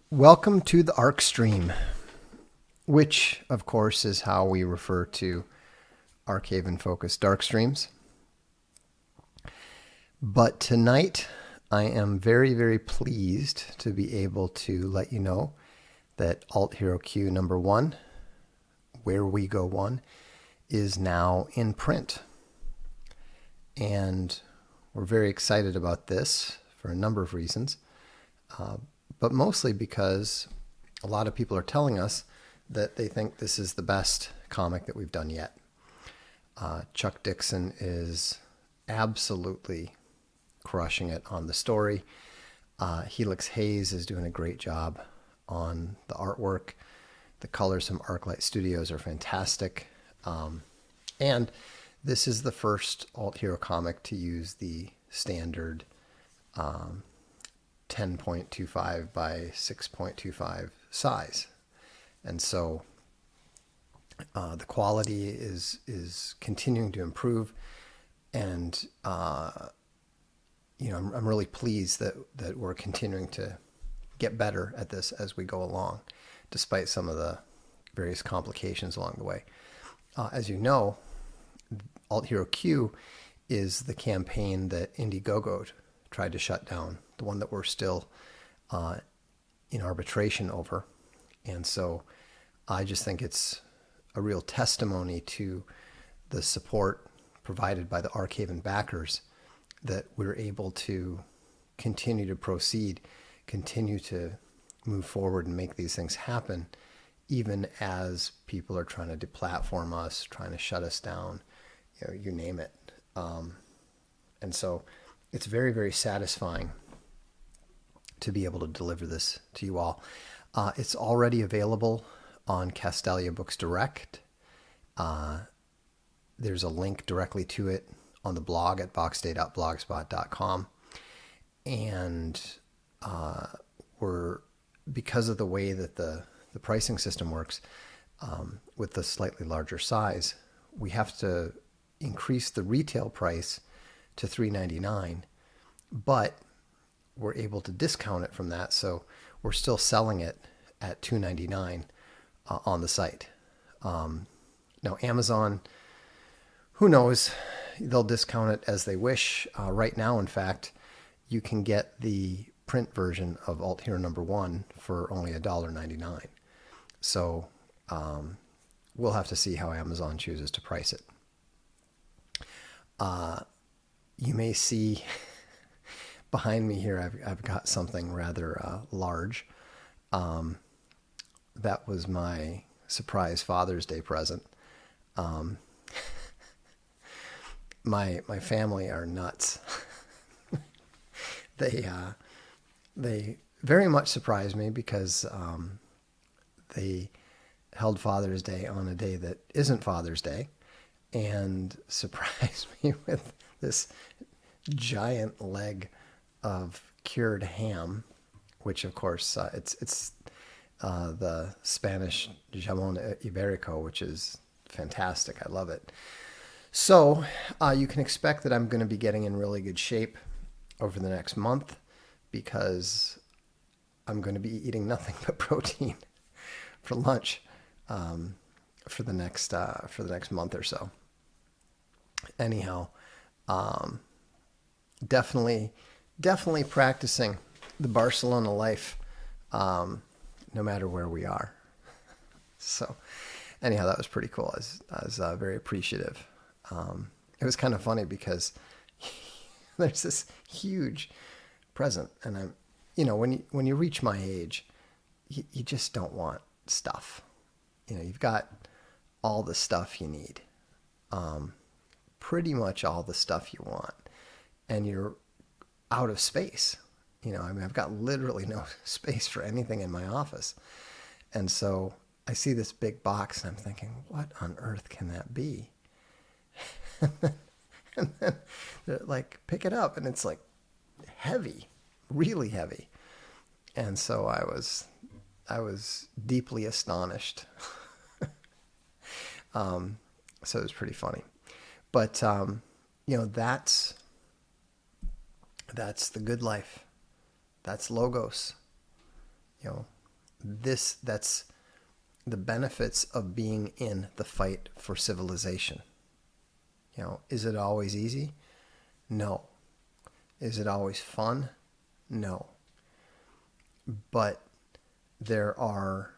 Welcome to the Arkstream, which, of course, is how we refer to Arkhaven-focused Darkstreams. But tonight, I am very, very pleased to be able to let you know that Alt Hero Q number 1, Where We Go 1, is now in print. And we're very excited about this for a number of reasons. But mostly because a lot of people are telling us that they think this is the best comic that we've done yet. Chuck Dixon is absolutely crushing it on the story. Helix Hayes is doing a great job on the artwork. The colors from Arclight Studios are fantastic. And this is the first Alt Hero comic to use the standard 10.25 by 6.25 size. And so the quality is continuing to improve. And, I'm really pleased that we're continuing to get better at this as we go along, despite some of the various complications along the way. As you know, Alt Hero Q is the campaign that Indiegogo tried to shut down, the one that we're still in arbitration over. And so I just think it's a real testimony to the support provided by the Arkhaven backers that we're able to continue to proceed, continue to move forward and make these things happen, even as people are trying to deplatform us, trying to shut us down, you name it. And so it's very, very satisfying to be able to deliver this to you all. It's already available on Castalia Books Direct. There's a link directly to it on the blog at boxday.blogspot.com. And because of the way that the pricing system works, with the slightly larger size, we have to increase the retail price to $3.99, but we're able to discount it from that, so we're still selling it at $2.99 on the site. Now Amazon, who knows, they'll discount it as they wish. Right now, in fact, you can get the print version of Alt Hero number 1 for only $1.99. So we'll have to see how Amazon chooses to price it. You may see behind me here, I've got something rather large. That was my surprise Father's Day present. My family are nuts. They very much surprised me because they held Father's Day on a day that isn't Father's Day, and surprised me with this giant leg of cured ham, which of course it's the Spanish jamon iberico, which is fantastic. I love it. So you can expect that I'm going to be getting in really good shape over the next month, because I'm going to be eating nothing but protein for lunch for the next month or so. Anyhow, definitely practicing the Barcelona life, no matter where we are. So anyhow, that was pretty cool. I was very appreciative. It was kind of funny because there's this huge present, and I'm, when you reach my age, you just don't want stuff. You've got all the stuff you need, pretty much all the stuff you want, and you're out of space. I've got literally no space for anything in my office. And so I see this big box and I'm thinking, what on earth can that be? And then they're like, pick it up. And it's like heavy, really heavy. And so I was deeply astonished. So it was pretty funny. But, that's the good life. That's Logos. that's the benefits of being in the fight for civilization. Is it always easy? No. Is it always fun? No. But there are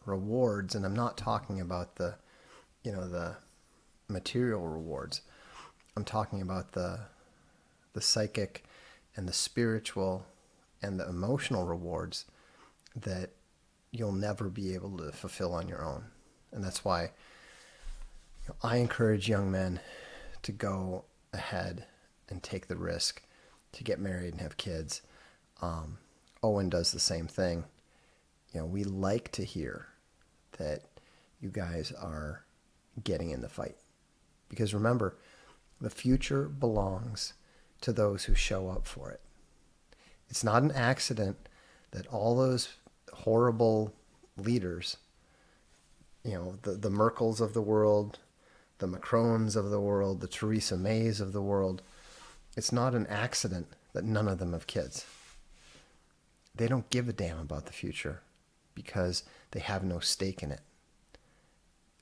rewards, and I'm not talking about the material rewards. I'm talking about the psychic and the spiritual and the emotional rewards that you'll never be able to fulfill on your own. And that's why I encourage young men to go ahead and take the risk to get married and have kids. Owen does the same thing. We like to hear that you guys are getting in the fight. Because remember, the future belongs to those who show up for it. It's not an accident that all those horrible leaders, the Merkels of the world, the Macrons of the world, the Theresa Mays of the world, it's not an accident that none of them have kids. They don't give a damn about the future because they have no stake in it.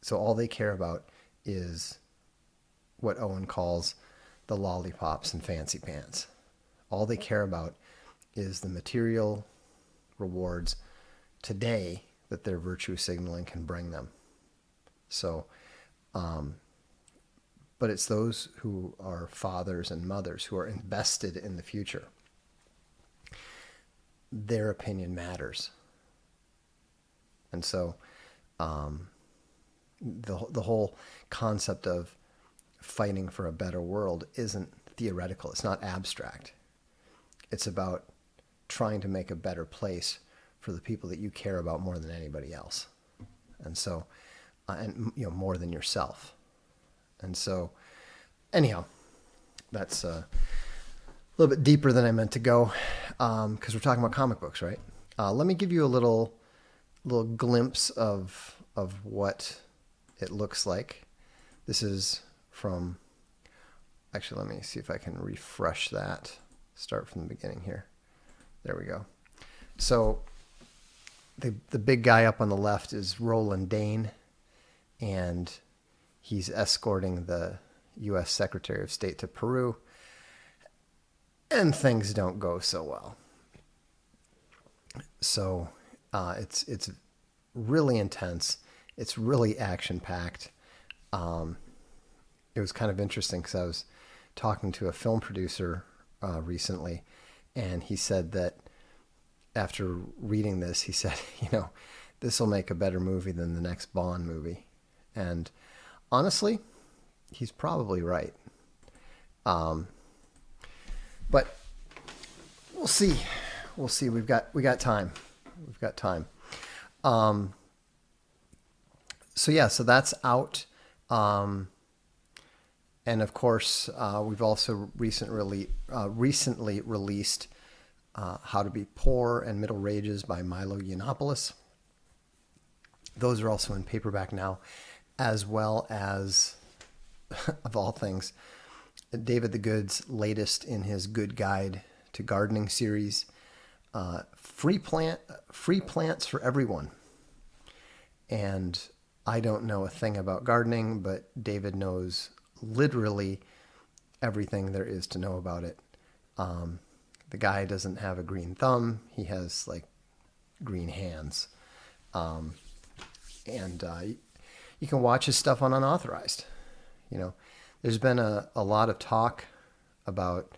So all they care about is what Owen calls the lollipops and fancy pants. All they care about is the material rewards today that their virtue signaling can bring them. So, but it's those who are fathers and mothers who are invested in the future. Their opinion matters. And so the whole concept of fighting for a better world isn't theoretical. It's not abstract. It's about trying to make a better place for the people that you care about more than anybody else. And so, more than yourself. And so, anyhow, that's a little bit deeper than I meant to go, because we're talking about comic books, right? Let me give you a little glimpse of what it looks like. This is from, actually, let me see if I can refresh that. Start from the beginning here. There we go. So the big guy up on the left is Roland Dane, and he's escorting the U.S. Secretary of State to Peru, and things don't go so well. So it's really intense. It's really action-packed. It was kind of interesting because I was talking to a film producer recently, and he said that after reading this, he said, this will make a better movie than the next Bond movie. And honestly, he's probably right. But we'll see. We'll see. We got time. We've got time. So that's out. And of course, we've also recently released How to Be Poor and Middle Rages by Milo Yiannopoulos. Those are also in paperback now, as well as, of all things, David the Good's latest in his Good Guide to Gardening series, free plants for everyone. And I don't know a thing about gardening, but David knows literally everything there is to know about it. The guy doesn't have a green thumb. He has green hands. And you can watch his stuff on Unauthorized. There's been a lot of talk about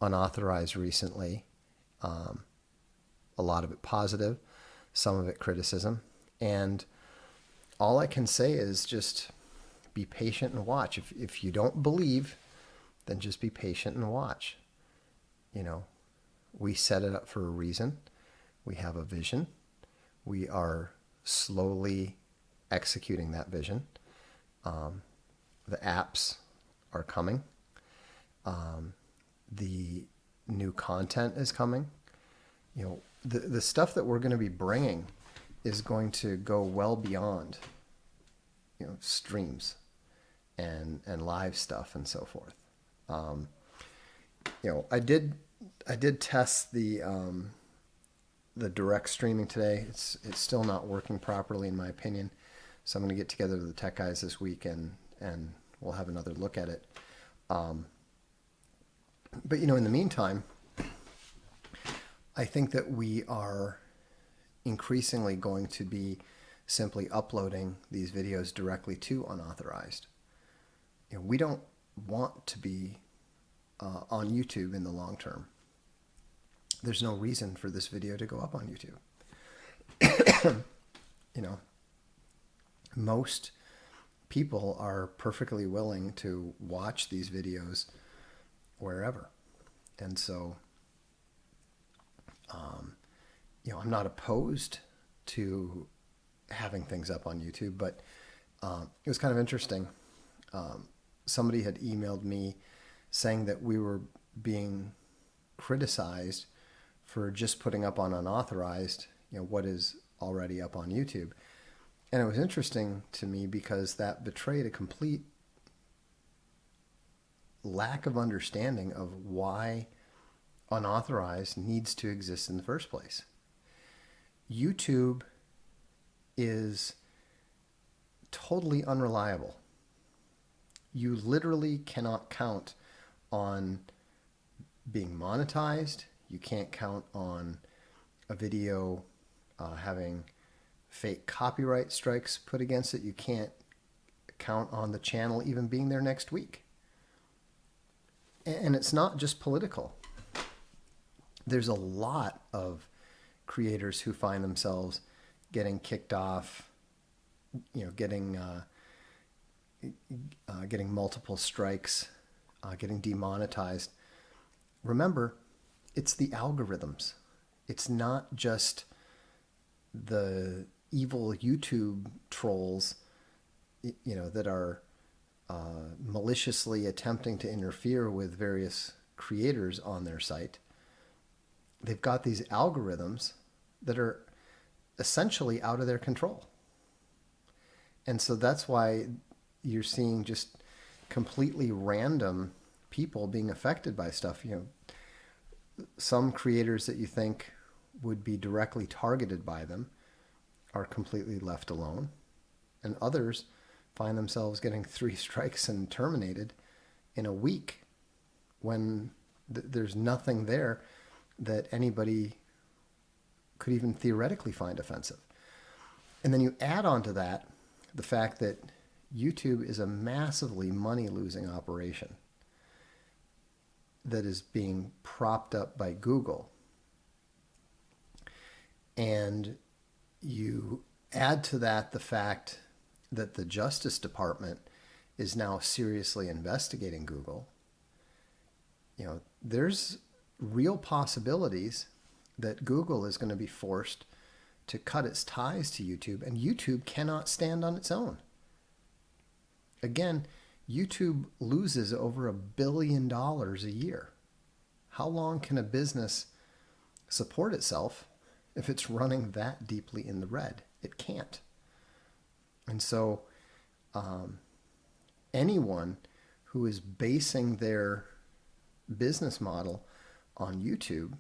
Unauthorized recently. A lot of it positive, some of it criticism. And all I can say is just be patient and watch. If you don't believe, then just be patient and watch. We set it up for a reason. We have a vision. We are slowly executing that vision. The apps are coming. The new content is coming. The stuff that we're going to be bringing is going to go well beyond, streams and live stuff and so forth. I did test the the direct streaming today. It's still not working properly in my opinion. So I'm going to get together with the tech guys this week and we'll have another look at it. But in the meantime, I think that we are increasingly going to be simply uploading these videos directly to unauthorized. We don't want to be on YouTube in the long term. There's no reason for this video to go up on YouTube. Most people are perfectly willing to watch these videos wherever. And so, I'm not opposed to having things up on YouTube, but it was kind of interesting. Somebody had emailed me saying that we were being criticized for just putting up on unauthorized, what is already up on YouTube. And it was interesting to me because that betrayed a complete lack of understanding of why unauthorized needs to exist in the first place. YouTube is totally unreliable. You literally cannot count on being monetized. You can't count on a video having fake copyright strikes put against it. You can't count on the channel even being there next week. And it's not just political. There's a lot of creators who find themselves getting kicked off, getting multiple strikes, getting demonetized. Remember, it's the algorithms. It's not just the evil YouTube trolls, that are maliciously attempting to interfere with various creators on their site. They've got these algorithms that are essentially out of their control. And so that's why you're seeing just completely random people being affected by stuff. Some creators that you think would be directly targeted by them are completely left alone. And others find themselves getting 3 strikes and terminated in a week when there's nothing there that anybody could even theoretically find offensive. And then you add on to that the fact that YouTube is a massively money-losing operation that is being propped up by Google. And you add to that the fact that the Justice Department is now seriously investigating Google. There's real possibilities that Google is going to be forced to cut its ties to YouTube, and YouTube cannot stand on its own. Again, YouTube loses over $1 billion a year. How long can a business support itself if it's running that deeply in the red? It can't. And so anyone who is basing their business model on YouTube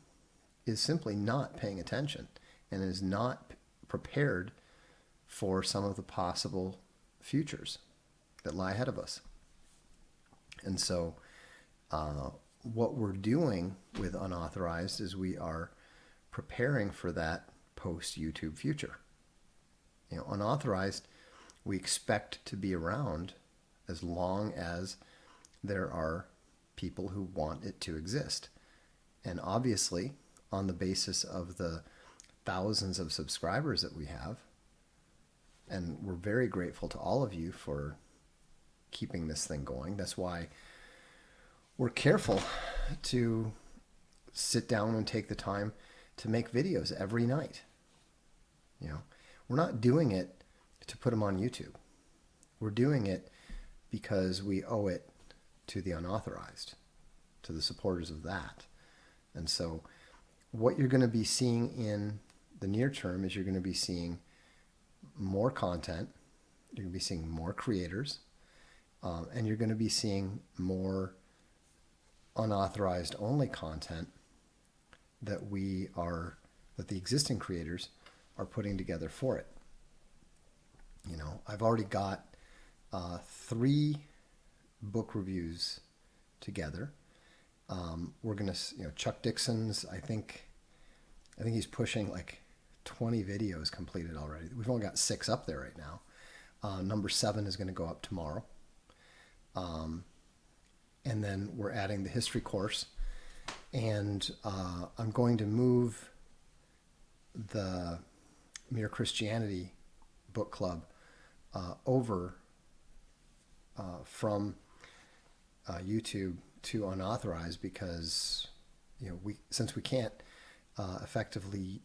is simply not paying attention and is not prepared for some of the possible futures that lie ahead of us. And so what we're doing with unauthorized is we are preparing for that post-YouTube future. Unauthorized, we expect to be around as long as there are people who want it to exist. And obviously, on the basis of the thousands of subscribers that we have, and we're very grateful to all of you for keeping this thing going. That's why we're careful to sit down and take the time to make videos every night. We're not doing it to put them on YouTube. We're doing it because we owe it to the unauthorized, to the supporters of that. And so what you're going to be seeing in the near term is you're going to be seeing more content, you're going to be seeing more creators, and you're going to be seeing more unauthorized only content that we are that the existing creators are putting together for it. You know, I've already got 3 book reviews together. We're gonna, you know, Chuck Dixon's. I think he's pushing like 20 videos completed already. We've only got 6 up there right now. Number 7 is going to go up tomorrow. And then we're adding the history course, and I'm going to move the Mere Christianity book club over from YouTube to unauthorized, because, you know, since we can't effectively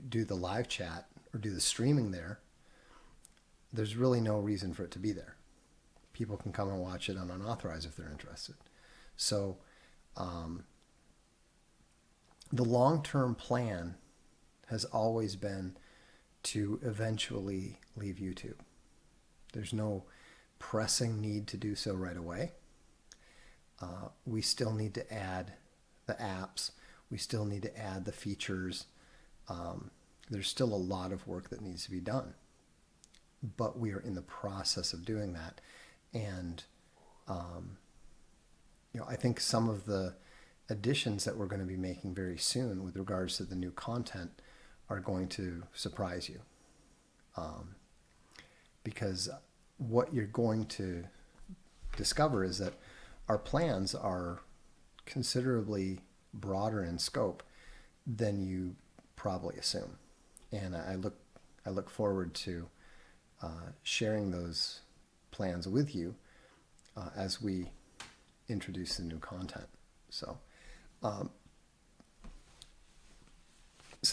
do the live chat or do the streaming there, there's really no reason for it to be there. People can come and watch it on unauthorized if they're interested. So the long-term plan has always been to eventually leave YouTube. There's no pressing need to do so right away. We still need to add the apps. We still need to add the features. There's still a lot of work that needs to be done. But we are in the process of doing that. And, you know, I think some of the additions that we're going to be making very soon with regards to the new content are going to surprise you. Because what you're going to discover is that our plans are considerably broader in scope than you probably assume. And I look forward to sharing those plans with you as we introduce the new content. So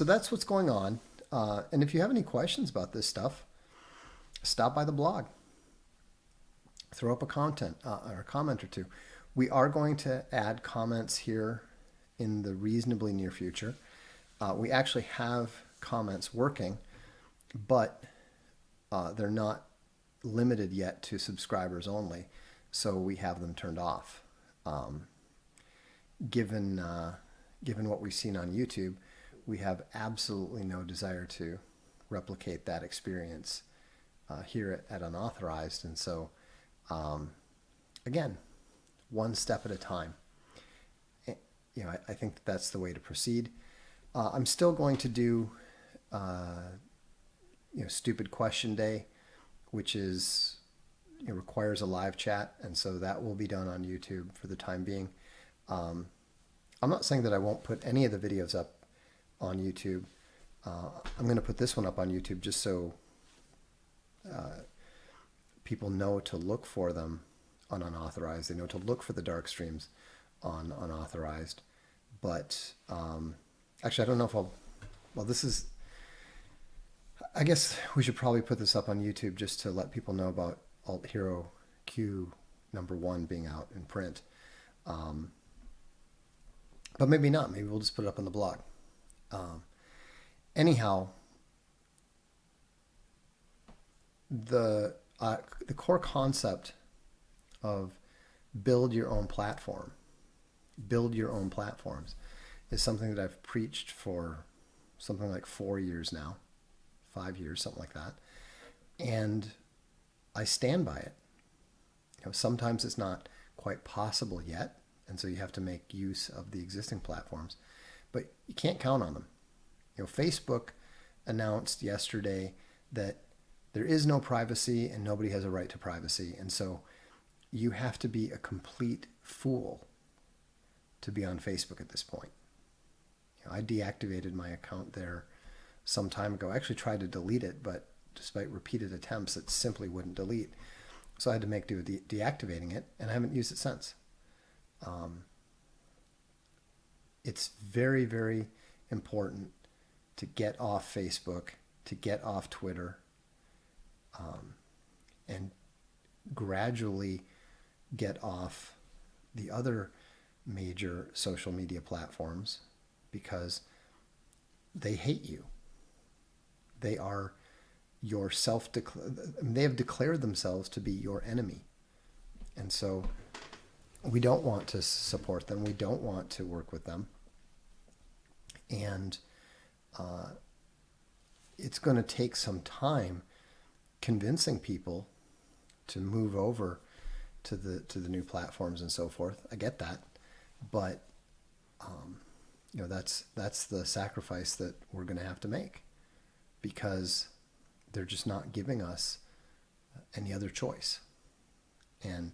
that's what's going on. And if you have any questions about this stuff, stop by the blog. Throw up a comment or two. We are going to add comments here in the reasonably near future. We actually have comments working, but they're not limited yet to subscribers only, so we have them turned off. Given what we've seen on YouTube, we have absolutely no desire to replicate that experience here at Unauthorized, and so again, one step at a time. You know, I think that's the way to proceed. I'm still going to do Stupid Question Day, which is, requires a live chat, and so that will be done on YouTube for the time being. I'm not saying that I won't put any of the videos up on YouTube. I'm going to put this one up on YouTube just so people know to look for them on Unauthorized. They know to look for the Darkstreams on Unauthorized. But actually, I don't know if I guess we should probably put this up on YouTube just to let people know about Alt Hero Q #1 being out in print. But maybe not. Maybe we'll just put it up on the blog. Anyhow, the core concept of build your own platforms is something that I've preached for something like 4 years now, 5 years, something like that. And I stand by it. Sometimes it's not quite possible yet, and so you have to make use of the existing platforms, but you can't count on them. Facebook announced yesterday that there is no privacy and nobody has a right to privacy, and so you have to be a complete fool to be on Facebook at this point. I deactivated my account there some time ago. I actually tried to delete it, but despite repeated attempts, it simply wouldn't delete. So I had to make do with deactivating it, and I haven't used it since. It's very, very important to get off Facebook, to get off Twitter, and gradually get off the other major social media platforms, because they hate you. They are your they have declared themselves to be your enemy. And so we don't want to support them. We don't want to work with them. And it's going to take some time convincing people to move over to the new platforms and so forth. I get that, but that's the sacrifice that we're going to have to make, because they're just not giving us any other choice. And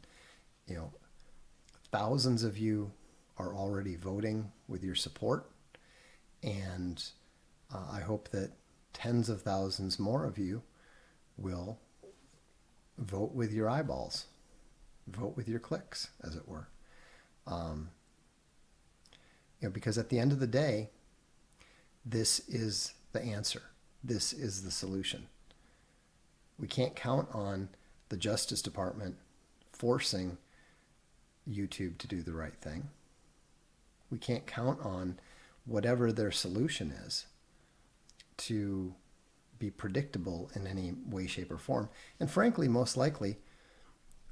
thousands of you are already voting with your support, and I hope that tens of thousands more of you will vote with your eyeballs, vote with your clicks, as it were. Because at the end of the day, this is the answer. This is the solution. We can't count on the Justice Department forcing YouTube to do the right thing. We can't count on whatever their solution is to be predictable in any way, shape, or form. And frankly, most likely,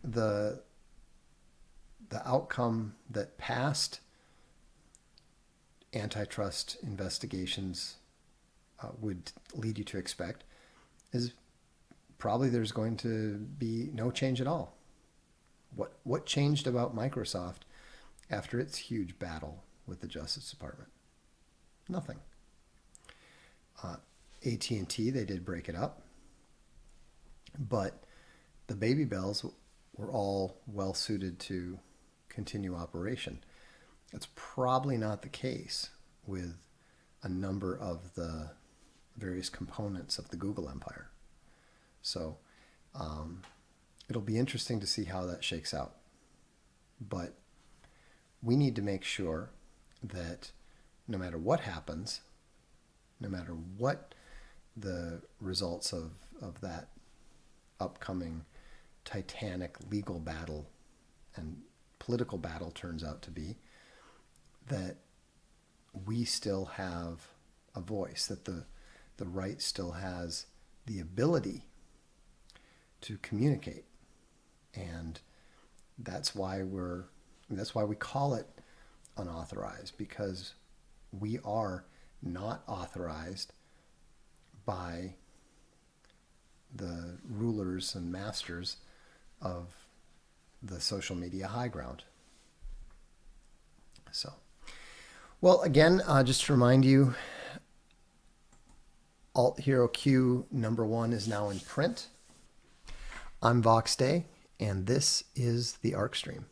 the outcome that past antitrust investigations would lead you to expect is probably there's going to be no change at all. What changed about Microsoft after its huge battle with the Justice Department? Nothing. AT&T, they did break it up, but the baby bells were all well suited to continue operation. That's probably not the case with a number of the various components of the Google empire. So it'll be interesting to see how that shakes out. But we need to make sure that no matter what happens, no matter what the results of that upcoming titanic legal battle and political battle turns out to be, that we still have a voice, that the right still has the ability to communicate. And that's why we call it unauthorized, because we are not authorized by the rulers and masters of the social media high ground. So, well, again, just to remind you, Alt Hero Q #1 is now in print. I'm Vox Day, and this is the Arkstream.